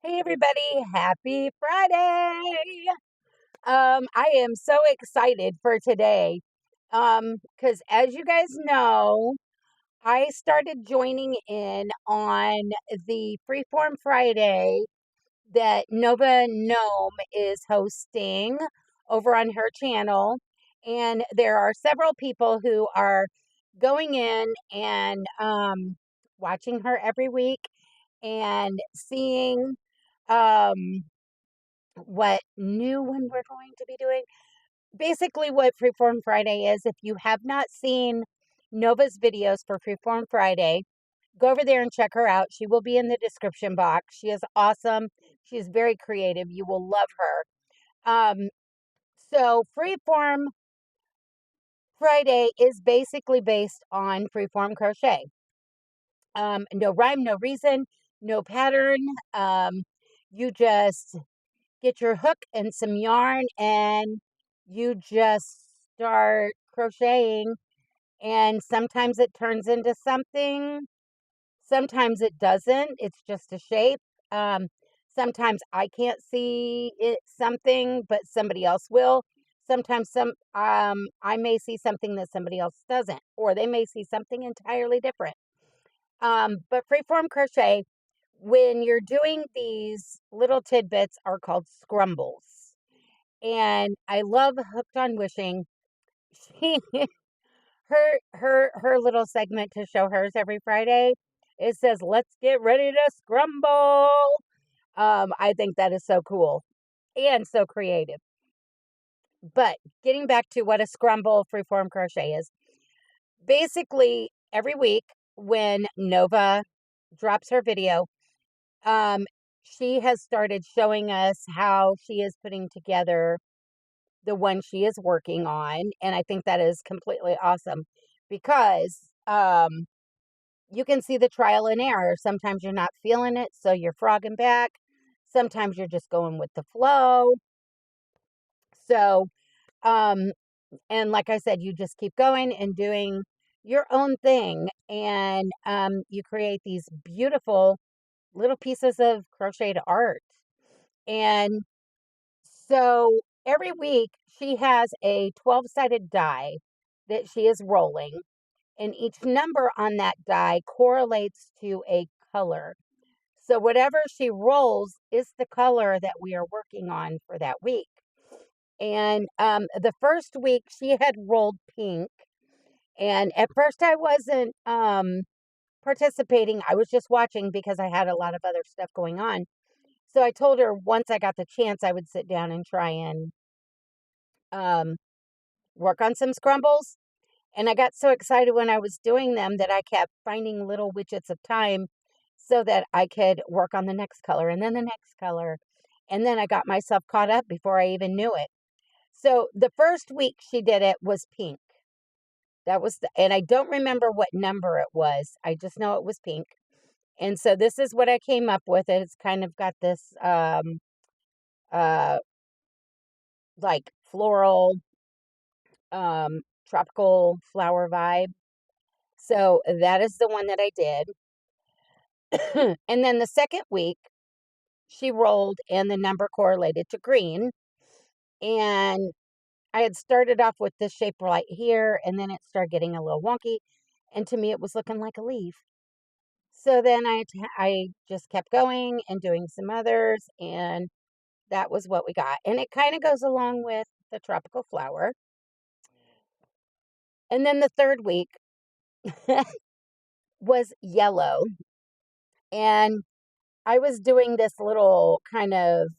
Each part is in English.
Hey everybody, happy Friday. I am so excited for today. Cuz as you guys know, I started joining in on the Freeform Friday that Nova Gnome is hosting over on her channel, and there are several people who are going in and watching her every week and seeing um what new one we're going to be doing. Basically, what Freeform Friday is, if you have not seen Nova's videos for Freeform Friday, go over there and check her out. She will be in the description box. She is awesome. She is very creative. You will love her. So Freeform Friday is basically based on freeform crochet. No rhyme, no reason, no pattern. You just get your hook and some yarn and you just start crocheting, and sometimes it turns into something, sometimes it doesn't, it's just a shape. um, Sometimes I can't see it something but somebody else will. Sometimes I may see something that somebody else doesn't, or they may see something entirely different. But freeform crochet, when you're doing these little tidbits, are called scrumbles. And I love Hooked on Wishing. She her little segment to show hers every Friday. It says, "Let's get ready to scrumble." I think that is so cool and so creative. But getting back to what a scrumble freeform crochet is, basically every week when Nova drops her video, um, she has started showing us how she is putting together the one she is working on. And I think that is completely awesome because you can see the trial and error. Sometimes you're not feeling it, so you're frogging back. Sometimes you're just going with the flow. So, um, and like I said, you just keep going and doing your own thing. And you create these beautiful little pieces of crocheted art. And so every week she has a 12-sided die that she is rolling, and each number on that die correlates to a color. So whatever she rolls is the color that we are working on for that week. And the first week she had rolled pink, and at first I wasn't participating. I was just watching because I had a lot of other stuff going on. So I told her once I got the chance, I would sit down and try and um, work on some scrumbles. And I got so excited when I was doing them that I kept finding little widgets of time so that I could work on the next color and then the next color. And then I got myself caught up before I even knew it. So the first week she did it was pink. And I don't remember what number it was. I just know it was pink. And so this is what I came up with. It's kind of got this uh like floral tropical flower vibe. So that is the one that I did. And then the second week, she rolled and the number correlated to green. And I had started off with this shape right here, and then it started getting a little wonky. And to me, it was looking like a leaf. So then I just kept going and doing some others, and that was what we got. And it kind of goes along with the tropical flower. And then the third week was yellow. And I was doing this little kind of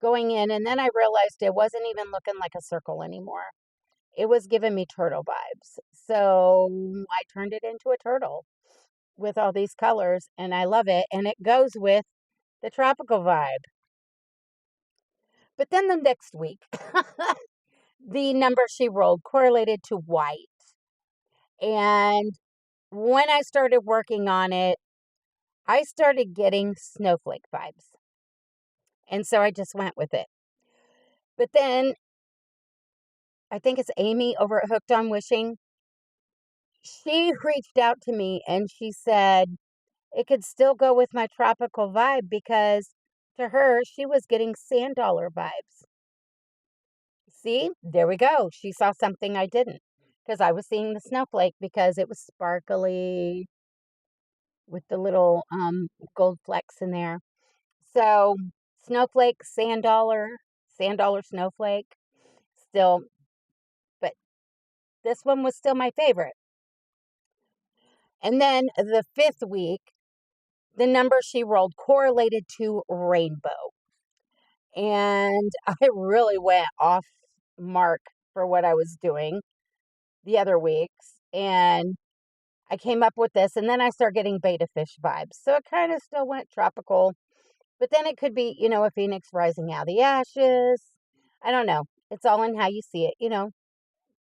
going in, and then I realized it wasn't even looking like a circle anymore. It was giving me turtle vibes. So I turned it into a turtle with all these colors, and I love it. And it goes with the tropical vibe. But then the next week, the number she rolled correlated to white. And when I started working on it, I started getting snowflake vibes. And so I just went with it. But then I think it's Amy over at Hooked on Wishing. She reached out to me and she said, it could still go with my tropical vibe because to her, she was getting sand dollar vibes. See, there we go. She saw something I didn't because I was seeing the snowflake because it was sparkly with the little gold flecks in there. So, snowflake, sand dollar snowflake, still, but this one was still my favorite. And then the fifth week, the number she rolled correlated to rainbow. And I really went off mark for what I was doing the other weeks. And I came up with this, and then I started getting beta fish vibes. So it kind of still went tropical, but then it could be, a phoenix rising out of the ashes. I don't know. It's all in how you see it.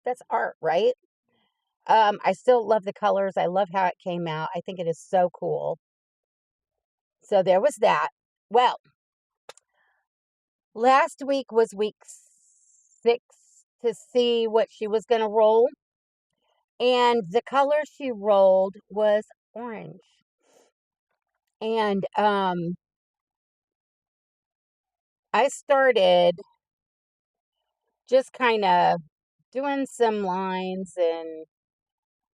That's art, right? I still love the colors. I love how it came out. I think it is so cool. So there was that. Well, last week was week 6 to see what she was going to roll. And the color she rolled was orange. And I started just kind of doing some lines, and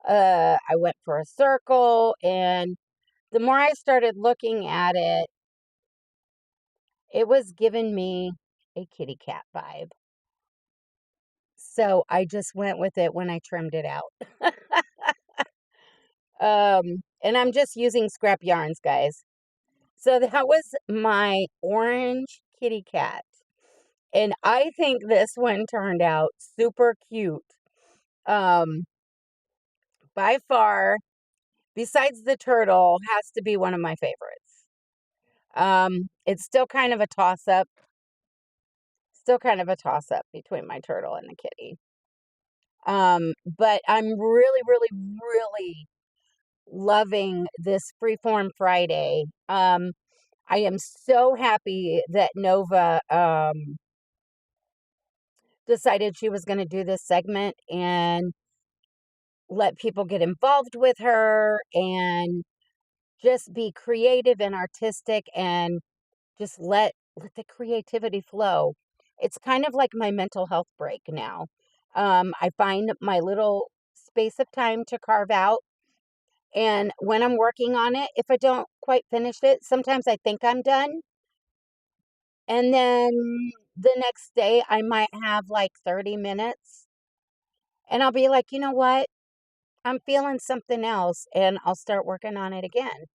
I went for a circle, and the more I started looking at it, it was giving me a kitty cat vibe. So I just went with it when I trimmed it out. And I'm just using scrap yarns, guys. So that was my orange kitty cat. And I think this one turned out super cute. Um, by far, besides the turtle, has to be one of my favorites. It's still kind of a toss-up. Still kind of a toss-up between my turtle and the kitty. But I'm really, really, really loving this Freeform Friday. I am so happy that Nova decided she was going to do this segment and let people get involved with her and just be creative and artistic and just let the creativity flow. It's kind of like my mental health break now. I find my little space of time to carve out. And when I'm working on it, if I don't quite finish it, sometimes I think I'm done. And then the next day, I might have like 30 minutes. And I'll be like, you know what? I'm feeling something else. And I'll start working on it again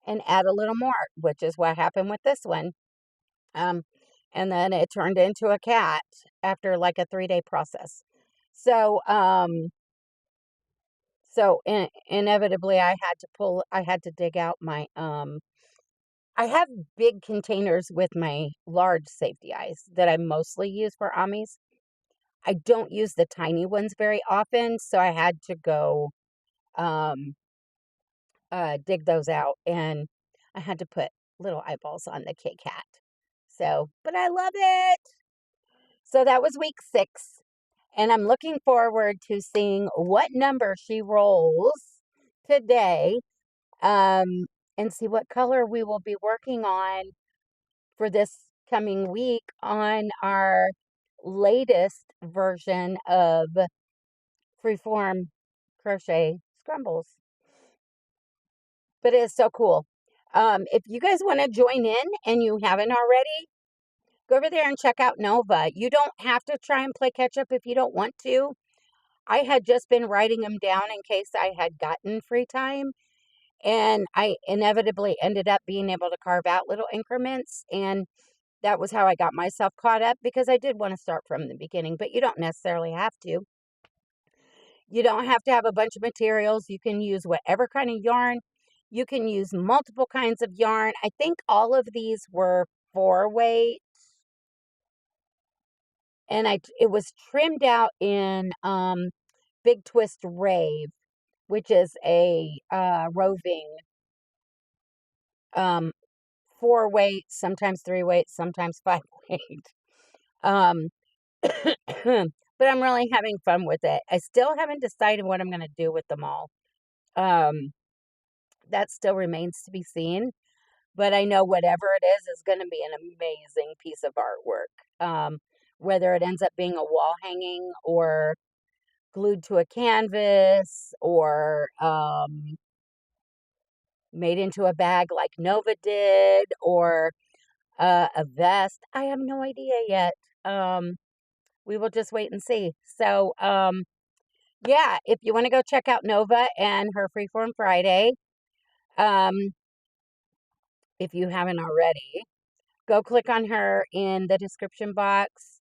and add a little more, which is what happened with this one. Um, and then it turned into a cat after like a 3-day process. So, inevitably I had to dig out my, I have big containers with my large safety eyes that I mostly use for Amis. I don't use the tiny ones very often, so I had to go, um, dig those out, and I had to put little eyeballs on the Kit Kat. So, but I love it. So that was week 6, and I'm looking forward to seeing what number she rolls today, um, and see what color we will be working on for this coming week on our latest version of Freeform Crochet Scrumbles. But it is so cool. If you guys want to join in and you haven't already, go over there and check out Nova. You don't have to try and play catch up if you don't want to. I had just been writing them down in case I had gotten free time. And I inevitably ended up being able to carve out little increments. And that was how I got myself caught up because I did want to start from the beginning, but you don't necessarily have to. You don't have to have a bunch of materials. You can use whatever kind of yarn. You can use multiple kinds of yarn. I think all of these were 4-weight, and it was trimmed out in Big Twist Rave, which is a roving 4-weight, sometimes 3-weight, sometimes 5-weight. But I'm really having fun with it. I still haven't decided what I'm going to do with them all. that still remains to be seen. But I know whatever it is going to be an amazing piece of artwork. Whether it ends up being a wall hanging or glued to a canvas or made into a bag like Nova did or a vest. I have no idea yet. We will just wait and see. So, yeah, if you want to go check out Nova and her Freeform Friday, um, if you haven't already, go click on her in the description box.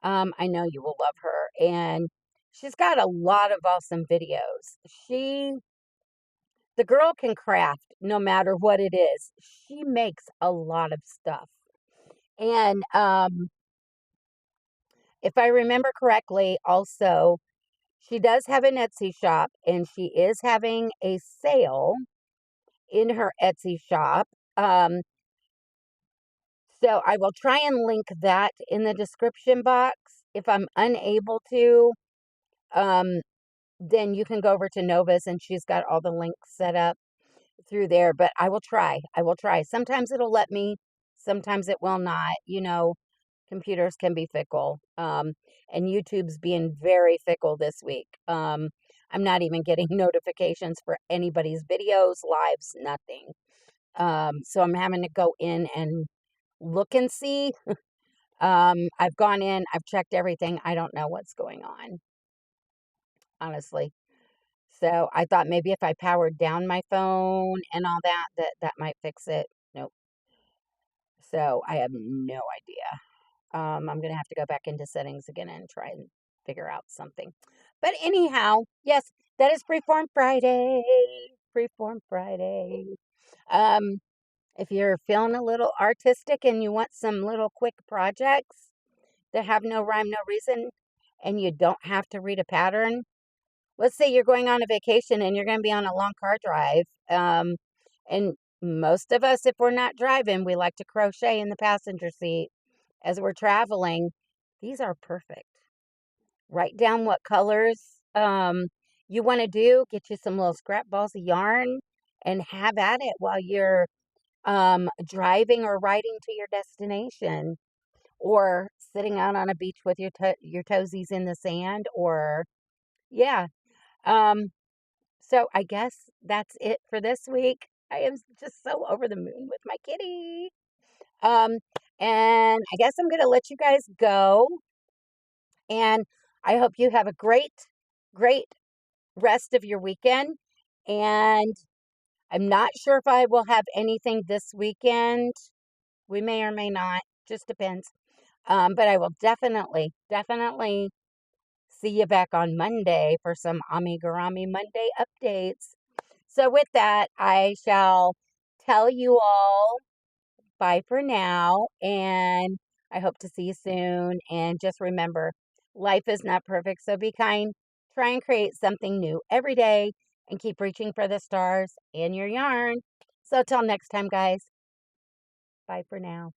I know you will love her. And she's got a lot of awesome videos. The girl can craft no matter what it is. She makes a lot of stuff. And if I remember correctly, also, she does have an Etsy shop and she is having a sale in her Etsy shop. So I will try and link that in the description box. If I'm unable to, um, then you can go over to Nova's and she's got all the links set up through there. But I will try. I will try. Sometimes it'll let me, sometimes it will not. Computers can be fickle. And YouTube's being very fickle this week. I'm not even getting notifications for anybody's videos, lives, nothing. So I'm having to go in and look and see. I've gone in, I've checked everything. I don't know what's going on, honestly. So I thought maybe if I powered down my phone and all that, that might fix it. Nope. So I have no idea. I'm going to have to go back into settings again and try and figure out something. But anyhow, yes, that is Freeform Friday. Freeform Friday. Um, if you're feeling a little artistic and you want some little quick projects that have no rhyme, no reason, and you don't have to read a pattern, let's say you're going on a vacation and you're going to be on a long car drive. And most of us, if we're not driving, we like to crochet in the passenger seat as we're traveling. These are perfect. Write down what colors you want to do. Get you some little scrap balls of yarn and have at it while you're driving or riding to your destination, or sitting out on a beach with your toesies in the sand, or yeah. So I guess that's it for this week. I am just so over the moon with my kitty. Um, and I guess I'm gonna let you guys go. And I hope you have a great, great rest of your weekend. And I'm not sure if I will have anything this weekend. We may or may not, just depends. But I will definitely, definitely see you back on Monday for some Amigurumi Monday updates. So with that, I shall tell you all bye for now, and I hope to see you soon. And just remember, life is not perfect, so be kind. Try and create something new every day and keep reaching for the stars in your yarn. So till next time, guys, bye for now.